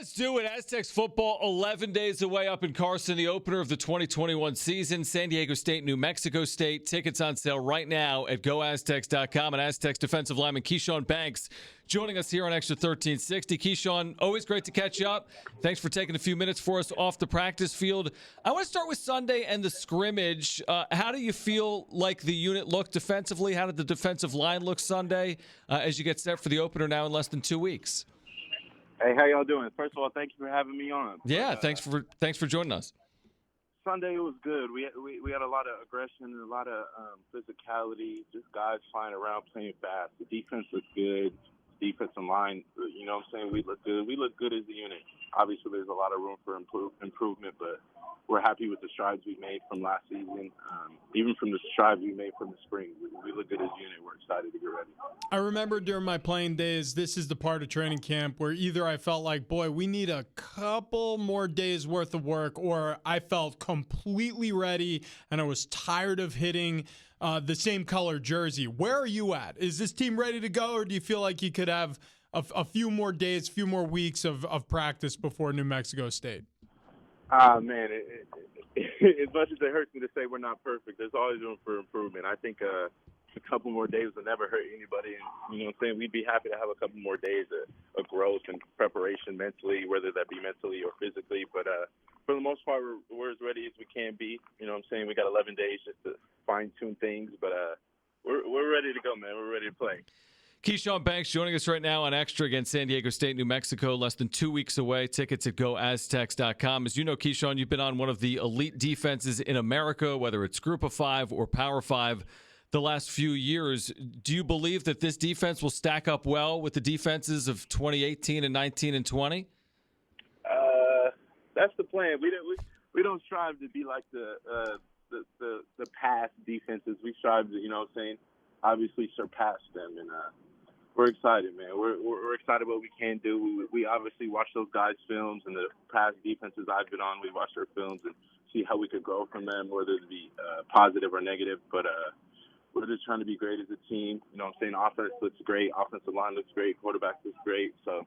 Let's do it. Aztecs football 11 days away up in Carson, the opener of the 2021 season. San Diego State, New Mexico State. Tickets on sale right now at goaztecs.com. And Aztecs defensive lineman Keshawn Banks joining us here on Xtra 1360. Keshawn, always great to catch up. Thanks for taking a few minutes for us off the practice field. I want to start with Sunday and the scrimmage. How do you feel like the unit looked defensively? How did the defensive line look Sunday as you get set for the opener now in less than 2 weeks? Hey, how y'all doing? First of all, thank you for having me on. Yeah, thanks for joining us. Sunday was good. We had a lot of aggression and a lot of physicality. Just guys flying around playing fast. The defense looked good. Defensive line, you know what I'm saying? We look good. We look good as a unit. Obviously, there's a lot of room for improvement, but we're happy with the strides we made from last season. Even from the strides we made from the spring, we look good as a unit. We're excited to get ready. I remember during my playing days, this is the part of training camp where either I felt like, boy, we need a couple more days worth of work, or I felt completely ready and I was tired of hitting the same color jersey. Where are you at? Is this team ready to go, or do you feel like you could have a few more days, few more weeks of practice before New Mexico State? Man, as much as it hurts me to say we're not perfect, there's always room for improvement. I think a couple more days will never hurt anybody. And, you know what I'm saying? We'd be happy to have a couple more days of growth and preparation mentally, whether that be mentally or physically. But for the most part, we're as ready as we can be. You know what I'm saying? We got 11 days just to fine-tune things. But we're ready to go, man. We're ready to play. Keshawn Banks joining us right now on Xtra against San Diego State, New Mexico, less than 2 weeks away. Tickets at goaztecs.com. As you know, Keshawn, you've been on one of the elite defenses in America, whether it's Group of Five or Power Five, the last few years. Do you believe that this defense will stack up well with the defenses of 2018 and 19 and 20? That's the plan. We don't strive to be like the past defenses. We strive to, you know what I'm saying, obviously surpass them. And we're excited, man. We're excited what we can do. We obviously watch those guys' films and the past defenses I've been on. We watch their films and see how we could grow from them, whether it be positive or negative. But we're just trying to be great as a team. You know what I'm saying? Offense looks great. Offensive line looks great. Quarterback looks great. So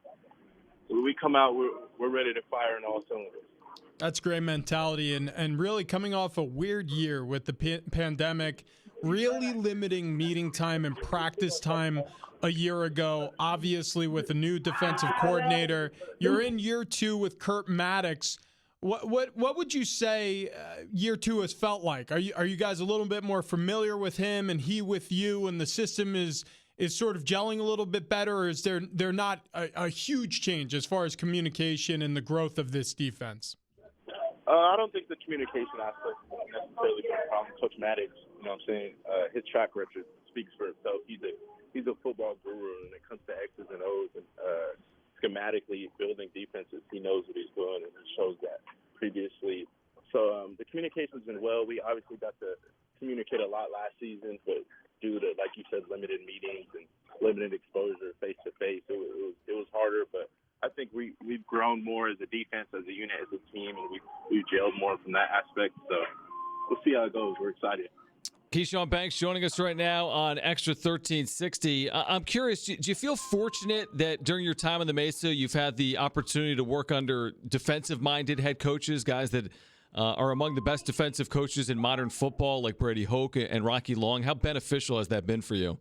when we come out, we're ready to fire in all cylinders. That's great mentality. And really coming off a weird year with the pandemic, really limiting meeting time and practice time a year ago, obviously with a new defensive coordinator. You're in year two with Kurt Maddox. What would you say year two has felt like? Are you guys a little bit more familiar with him and he with you, and the system is sort of gelling a little bit better, or is there not a huge change as far as communication and the growth of this defense? I don't think the communication aspect is necessarily been a problem. Coach Maddox, you know what I'm saying, his track record speaks for itself. He's a football guru when it comes to X's and O's and schematically building defenses. He knows what he's doing, and he shows that previously. So the communication's been well. We obviously got to communicate a lot last season, but due to, like you said, limited meetings and limited exposure face-to-face, it was harder. But I think we've grown more as a defense, as a unit, as a team, and we've gelled more from that aspect. So we'll see how it goes. We're excited. Keshawn Banks joining us right now on Xtra 1360. I'm curious, do you feel fortunate that during your time in the Mesa, you've had the opportunity to work under defensive-minded head coaches, guys that are among the best defensive coaches in modern football, like Brady Hoke and Rocky Long? How beneficial has that been for you?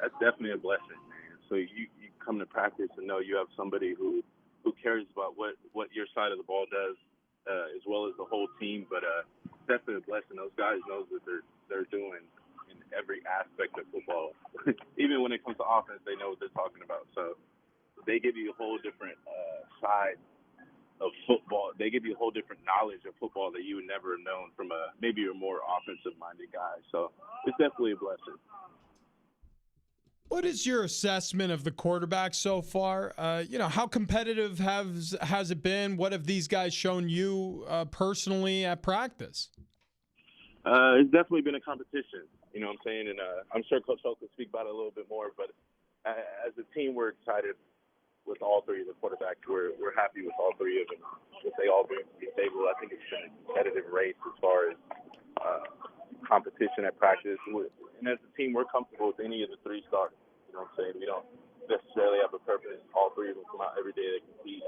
That's definitely a blessing, man. So you come to practice and know you have somebody who cares about what your side of the ball does, as well as the whole team. But definitely a blessing. Those guys know what they're doing in every aspect of football. Even when it comes to offense, they know what they're talking about. So they give you a whole different side of football. They give you a whole different knowledge of football that you would never have known from maybe a more offensive-minded guy. So it's definitely a blessing. What is your assessment of the quarterback so far? How competitive has it been? What have these guys shown you personally at practice? It's definitely been a competition, you know what I'm saying? And I'm sure Coach Hoke will speak about it a little bit more, but as a team, we're excited with all three of the quarterbacks. We're happy with all three of them. If they all bring to the table, I think it's been a competitive race as far as competition at practice. And as a team, we're comfortable with any of the three starters. You know what I'm saying? We don't necessarily have a purpose. All three of them come out every day. They compete.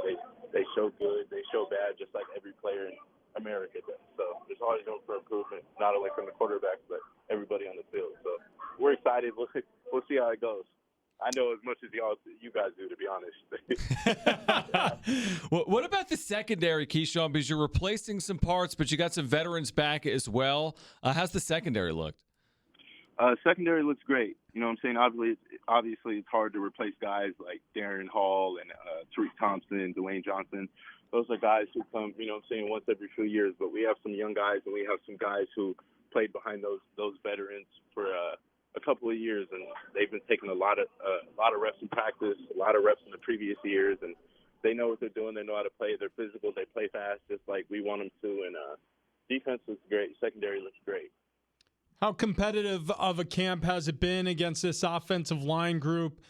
show good, they show bad, just like every player in America does. So there's always room for improvement, not only from the quarterback, but everybody on the field. So we're excited. We'll see how it goes. I know as much as you guys do, to be honest. Well, what about the secondary, Keshawn? Because you're replacing some parts, but you got some veterans back as well. How's the secondary looked? Secondary looks great. You know what I'm saying? Obviously, it's hard to replace guys like Darren Hall and Tariq Thompson, Dwayne Johnson. Those are guys who come, you know what I'm saying, once every few years. But we have some young guys, and we have some guys who played behind those veterans for a couple of years, and they've been taking a lot of reps in practice, a lot of reps in the previous years, and they know what they're doing. They know how to play. They're physical. They play fast, just like we want them to. And defense looks great. Secondary looks great. How competitive of a camp has it been against this offensive line group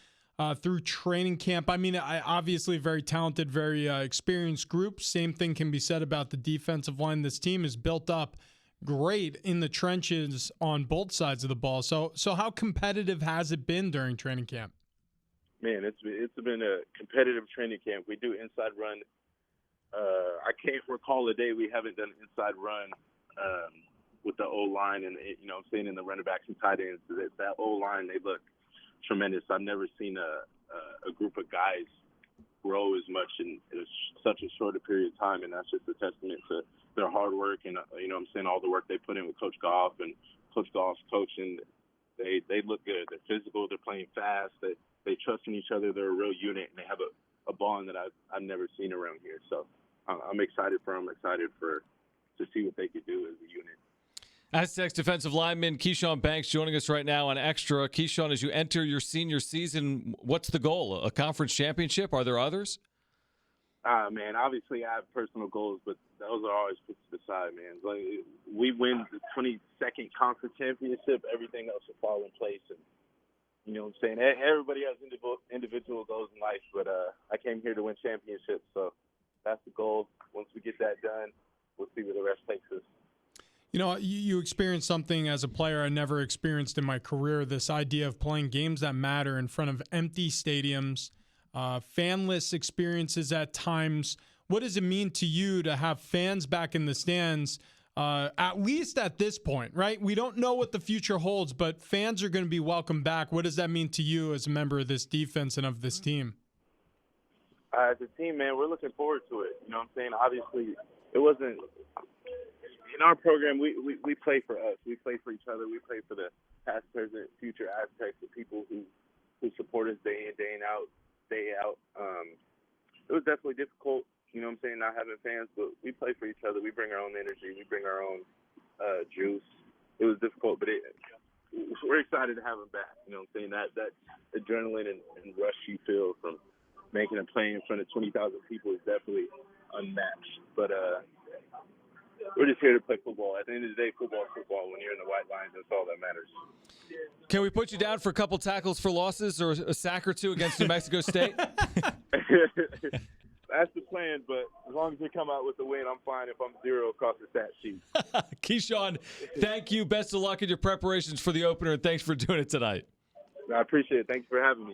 through training camp? I mean, obviously very talented, very experienced group. Same thing can be said about the defensive line. This team is built up great in the trenches on both sides of the ball. So how competitive has it been during training camp? Man, it's been a competitive training camp. We do inside run. I can't recall a day we haven't done inside run with the O-line and, you know what I'm saying, in the running backs and tight ends. That O-line, they look tremendous. I've never seen a group of guys grow as much in such a shorter period of time, and that's just a testament to their hard work and, you know what I'm saying, all the work they put in with Coach Goff and Coach Goff's coaching. They look good. They're physical. They're playing fast. They trust in each other. They're a real unit, and they have a bond that I've never seen around here. So I'm excited for them, excited to see what they could do as a unit. Aztecs defensive lineman Keshawn Banks joining us right now on Xtra. Keshawn, as you enter your senior season, what's the goal? A conference championship? Are there others? Man, obviously I have personal goals, but those are always put to the side, man. Like, we win the 22nd conference championship, everything else will fall in place. And you know what I'm saying? Everybody has individual goals in life, but I came here to win championships, so that's the goal. Once we get that done, we'll see where the rest takes us. You know, you experienced something as a player I never experienced in my career, this idea of playing games that matter in front of empty stadiums, fanless experiences at times. What does it mean to you to have fans back in the stands, at least at this point, right? We don't know what the future holds, but fans are going to be welcome back. What does that mean to you as a member of this defense and of this team? As a team, man, we're looking forward to it. You know what I'm saying? Obviously, it wasn't – in our program, we play for us. We play for each other. We play for the past, present, future Aztecs, the people who support us day in, day out. It was definitely difficult, you know what I'm saying, not having fans, but we play for each other. We bring our own energy. We bring our own juice. It was difficult, but we're excited to have them back. You know what I'm saying? That adrenaline and rush you feel from making a play in front of 20,000 people is definitely unmatched. But we're just here to play football. At the end of the day, football is football. When you're in the white lines, that's all that matters. Can we put you down for a couple tackles for losses or a sack or two against New Mexico State? That's the plan, but as long as we come out with the win, I'm fine if I'm 0 across the stat sheet. Keshawn, thank you. Best of luck in your preparations for the opener, and thanks for doing it tonight. I appreciate it. Thanks for having me.